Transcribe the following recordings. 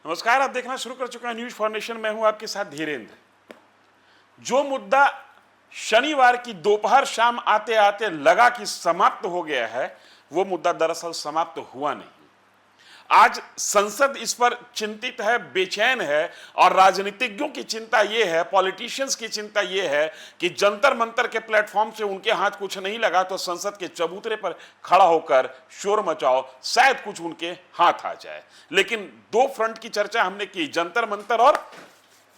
नमस्कार, आप देखना शुरू कर चुके हैं न्यूज फॉर नेशन। मैं हूं आपके साथ धीरेन्द्र। जो मुद्दा शनिवार की दोपहर शाम आते आते लगा कि समाप्त हो गया है, वो मुद्दा दरअसल समाप्त हुआ नहीं। आज संसद इस पर चिंतित है, बेचैन है, और राजनीतिज्ञों की चिंता यह है, पॉलिटिशियंस की चिंता यह है कि जंतर मंतर के प्लेटफॉर्म से उनके हाथ कुछ नहीं लगा तो संसद के चबूतरे पर खड़ा होकर शोर मचाओ, शायद कुछ उनके हाथ आ जाए। लेकिन दो फ्रंट की चर्चा हमने की, जंतर मंतर और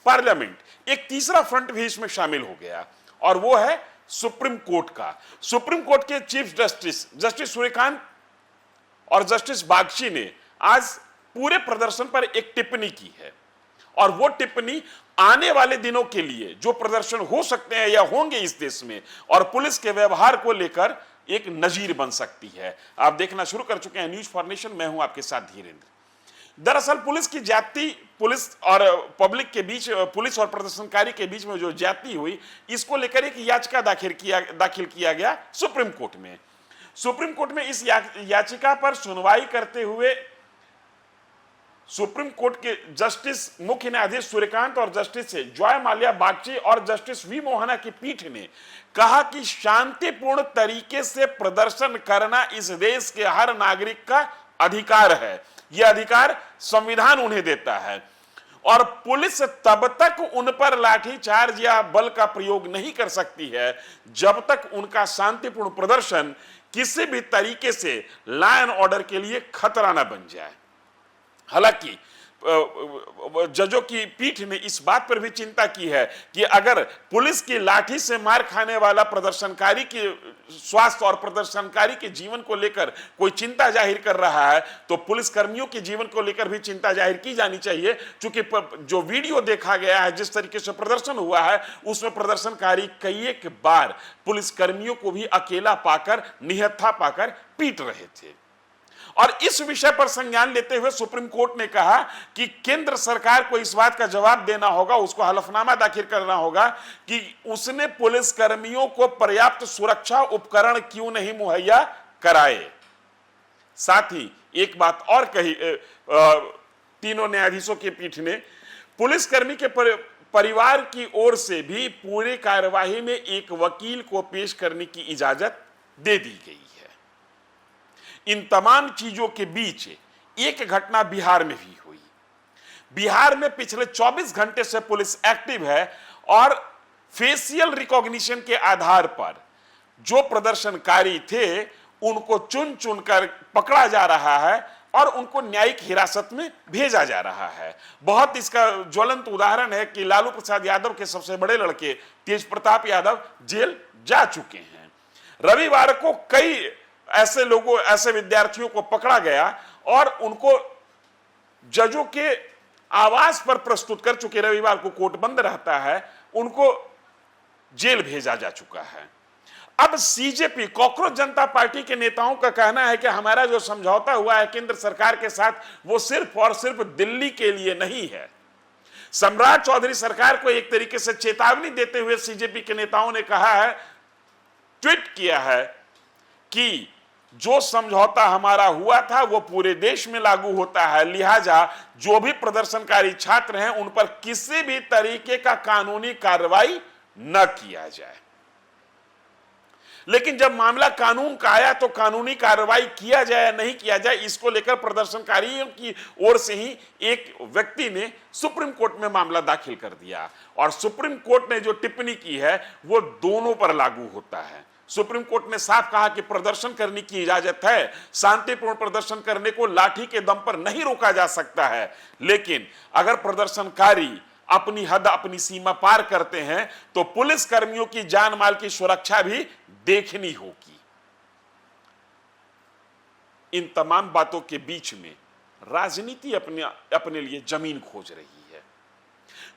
पार्लियामेंट। एक तीसरा फ्रंट भी इसमें शामिल हो गया और वो है सुप्रीम कोर्ट का। सुप्रीम कोर्ट के चीफ जस्टिस सूर्यकांत और जस्टिस बागची ने आज पूरे प्रदर्शन पर एक टिप्पणी की है, और वो टिप्पणी आने वाले दिनों के लिए जो प्रदर्शन हो सकते हैं या होंगे इस देश में और पुलिस के व्यवहार को लेकर एक नजीर बन सकती है। आप देखना शुरू कर चुके हैं न्यूज फॉर नेशन। मैं हूं आपके साथ धीरेन्द्र। दरअसल पुलिस की ज्यादती, पुलिस और पब्लिक के बीच, पुलिस और प्रदर्शनकारी के बीच में जो ज्यादती हुई, इसको लेकर एक याचिका दाखिल किया गया सुप्रीम कोर्ट में। सुप्रीम कोर्ट में इस याचिका पर सुनवाई करते हुए सुप्रीम कोर्ट के जस्टिस मुख्य न्यायाधीश सूर्यकांत और जस्टिस जॉय माल्या बागची और जस्टिस वी मोहना की पीठ ने कहा कि शांतिपूर्ण तरीके से प्रदर्शन करना इस देश के हर नागरिक का अधिकार है। यह अधिकार संविधान उन्हें देता है, और पुलिस तब तक उन पर लाठीचार्ज या बल का प्रयोग नहीं कर सकती है जब तक उनका शांतिपूर्ण प्रदर्शन किसी भी तरीके से लॉ एंड ऑर्डर के लिए खतरा न बन जाए। हालांकि जजों की पीठ ने इस बात पर भी चिंता की है कि अगर पुलिस की लाठी से मार खाने वाला प्रदर्शनकारी के स्वास्थ्य और प्रदर्शनकारी के जीवन को लेकर कोई चिंता जाहिर कर रहा है, तो पुलिस कर्मियों के जीवन को लेकर भी चिंता जाहिर की जानी चाहिए। क्योंकि जो वीडियो देखा गया है, जिस तरीके से प्रदर्शन हुआ है, उसमें प्रदर्शनकारी कई एक बार पुलिस कर्मियों को भी अकेला पाकर, निहत्था पाकर पीट रहे थे। और इस विषय पर संज्ञान लेते हुए सुप्रीम कोर्ट ने कहा कि केंद्र सरकार को इस बात का जवाब देना होगा, उसको हलफनामा दाखिल करना होगा कि उसने पुलिस कर्मियों को पर्याप्त सुरक्षा उपकरण क्यों नहीं मुहैया कराए। साथ ही एक बात और कही तीनों न्यायाधीशों की पीठ ने, पुलिसकर्मी के परिवार की ओर से भी पूरी कार्यवाही में एक वकील को पेश करने की इजाजत दे दी गई है। इन तमाम चीजों के बीच एक घटना बिहार में भी हुई। बिहार में पिछले 24 घंटे से पुलिस एक्टिव है, और फेशियल रिकॉग्निशन के आधार पर जो प्रदर्शनकारी थे उनको चुन चुनकर पकड़ा जा रहा है और उनको न्यायिक हिरासत में भेजा जा रहा है। बहुत इसका ज्वलंत उदाहरण है कि लालू प्रसाद यादव के सबसे बड़े लड़के तेज प्रताप यादव जेल जा चुके हैं। रविवार को कई ऐसे लोगों, ऐसे विद्यार्थियों को पकड़ा गया और उनको जजों के आवास पर प्रस्तुत कर चुके, रविवार को कोर्ट बंद रहता है, उनको जेल भेजा जा चुका है। अब सीजेपी, कॉकरोच जनता पार्टी के नेताओं का कहना है कि हमारा जो समझौता हुआ है केंद्र सरकार के साथ, वो सिर्फ और सिर्फ दिल्ली के लिए नहीं है। सम्राट चौधरी सरकार को एक तरीके से चेतावनी देते हुए सीजेपी के नेताओं ने कहा है, ट्वीट किया है कि जो समझौता हमारा हुआ था वो पूरे देश में लागू होता है, लिहाजा जो भी प्रदर्शनकारी छात्र हैं उन पर किसी भी तरीके का कानूनी कार्रवाई न किया जाए। लेकिन जब मामला कानून का आया तो कानूनी कार्रवाई किया जाए या नहीं किया जाए, इसको लेकर प्रदर्शनकारियों की ओर से ही एक व्यक्ति ने सुप्रीम कोर्ट में मामला दाखिल कर दिया, और सुप्रीम कोर्ट ने जो टिप्पणी की है वो दोनों पर लागू होता है। सुप्रीम कोर्ट ने साफ कहा कि प्रदर्शन करने की इजाजत है, शांतिपूर्ण प्रदर्शन करने को लाठी के दम पर नहीं रोका जा सकता है, लेकिन अगर प्रदर्शनकारी अपनी हद, अपनी सीमा पार करते हैं तो पुलिस कर्मियों की जान माल की सुरक्षा भी देखनी होगी। इन तमाम बातों के बीच में राजनीति अपने लिए जमीन खोज रही है।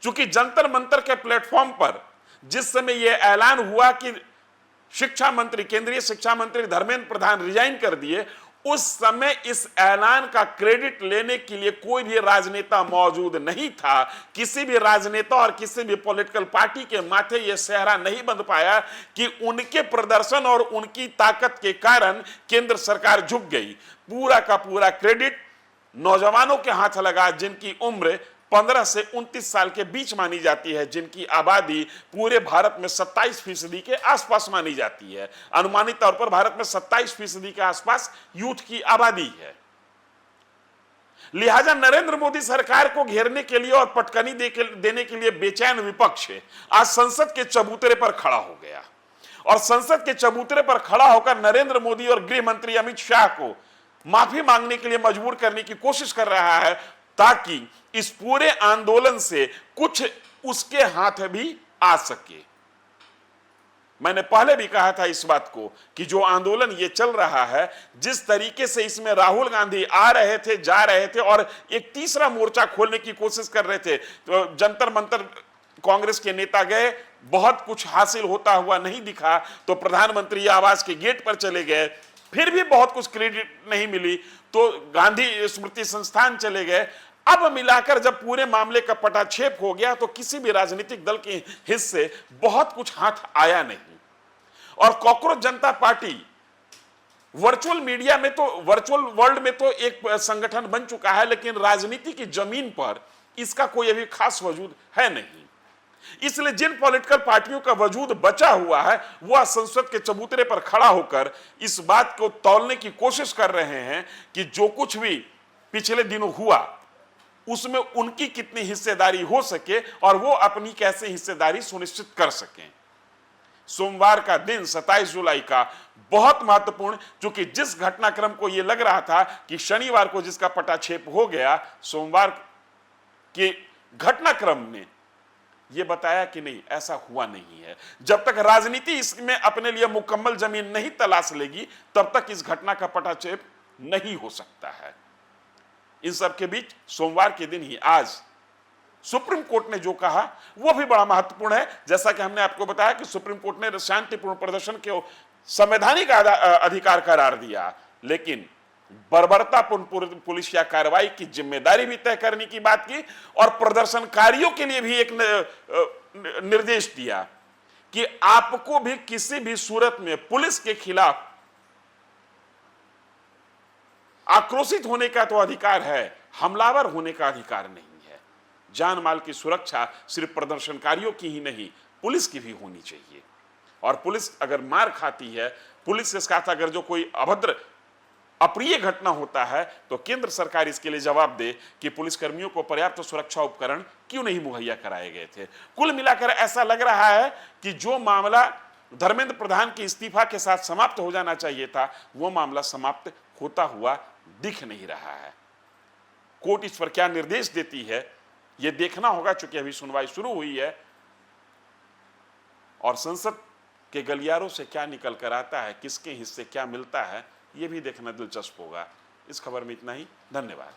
क्योंकि जंतर मंतर के प्लेटफॉर्म पर जिस समय यह ऐलान हुआ कि शिक्षा मंत्री, केंद्रीय शिक्षा मंत्री धर्मेंद्र प्रधान रिजाइन कर दिए, उस समय इस ऐलान का क्रेडिट लेने के लिए कोई भी राजनेता मौजूद नहीं था। किसी भी राजनेता और किसी भी पॉलिटिकल पार्टी के माथे यह सेहरा नहीं बंध पाया कि उनके प्रदर्शन और उनकी ताकत के कारण केंद्र सरकार झुक गई। पूरा का पूरा क्रेडिट नौजवानों के हाथ लगा जिनकी उम्र 15 से 29 साल के बीच मानी जाती है, जिनकी आबादी पूरे भारत में 27% के आसपास मानी जाती है। अनुमानित तौर पर भारत में 27% के आसपास यूथ की आबादी है। लिहाजा नरेंद्र मोदी सरकार को घेरने के लिए और पटकनी देने के लिए बेचैन विपक्ष आज संसद के चबूतरे पर खड़ा हो गया और संसद के चबूतरे पर खड़ा होकर नरेंद्र मोदी और गृह मंत्री अमित शाह को माफी मांगने के लिए मजबूर करने की कोशिश कर रहा है, ताकि इस पूरे आंदोलन से कुछ उसके हाथ भी आ सके। मैंने पहले भी कहा था इस बात को कि जो आंदोलन ये चल रहा है, जिस तरीके से इसमें राहुल गांधी आ रहे थे, जा रहे थे और एक तीसरा मोर्चा खोलने की कोशिश कर रहे थे, तो जंतर मंतर कांग्रेस के नेता गए, बहुत कुछ हासिल होता हुआ नहीं दिखा, तो प्रधानमंत्री आवास के गेट पर चले गए, फिर भी बहुत कुछ क्रेडिट नहीं मिली, तो गांधी स्मृति संस्थान चले गए। अब मिलाकर जब पूरे मामले का पटाक्षेप हो गया तो किसी भी राजनीतिक दल के हिस्से बहुत कुछ हाथ आया नहीं। और कॉकरोच जनता पार्टी वर्चुअल मीडिया में तो, वर्चुअल वर्ल्ड में तो एक संगठन बन चुका है, लेकिन राजनीति की जमीन पर इसका कोई अभी खास वजूद है नहीं। इसलिए जिन पॉलिटिकल पार्टियों का वजूद बचा हुआ है वह संसद के चबूतरे पर खड़ा होकर इस बात को तौलने की कोशिश कर रहे हैं कि जो कुछ भी पिछले दिनों हुआ उसमें उनकी कितनी हिस्सेदारी हो सके और वो अपनी कैसे हिस्सेदारी सुनिश्चित कर सकें। सोमवार का दिन 27 जुलाई का बहुत महत्वपूर्ण, क्योंकि जिस घटनाक्रम को यह लग रहा था कि शनिवार को जिसका पटाक्षेप हो गया, सोमवार के घटनाक्रम ने यह बताया कि नहीं, ऐसा हुआ नहीं है। जब तक राजनीति इसमें अपने लिए मुकम्मल जमीन नहीं तलाश लेगी तब तक इस घटना का पटाक्षेप नहीं हो सकता है। इन सब के बीच सोमवार के दिन ही आज सुप्रीम कोर्ट ने जो कहा वो भी बड़ा महत्वपूर्ण है। जैसा कि हमने आपको बताया कि सुप्रीम कोर्ट ने शांतिपूर्ण प्रदर्शन को संवैधानिक अधिकार करार दिया, लेकिन बर्बरतापूर्ण पुलिसिया कार्रवाई की जिम्मेदारी भी तय करने की बात की और प्रदर्शनकारियों के लिए भी एक निर्देश दिया कि आपको भी किसी भी सूरत में पुलिस के खिलाफ आक्रोशित होने का तो अधिकार है, हमलावर होने का अधिकार नहीं है। जान माल की सुरक्षा सिर्फ प्रदर्शनकारियों की ही नहीं, पुलिस की भी होनी चाहिए। और पुलिस अगर मार खाती है, पुलिस के साथ अगर जो कोई अभद्र अप्रिय घटना होता है, तो केंद्र सरकार इसके लिए जवाब दे कि पुलिसकर्मियों को पर्याप्त सुरक्षा उपकरण क्यों नहीं मुहैया कराए गए थे। कुल मिलाकर ऐसा लग रहा है कि जो मामला धर्मेंद्र प्रधान के इस्तीफा के साथ समाप्त हो जाना चाहिए था, वो मामला समाप्त होता हुआ दिख नहीं रहा है। कोर्ट इस पर क्या निर्देश देती है यह देखना होगा, चूंकि अभी सुनवाई शुरू हुई है और संसद के गलियारों से क्या निकल कर आता है, किसके हिस्से क्या मिलता है, यह भी देखना दिलचस्प होगा। इस खबर में इतना ही। धन्यवाद।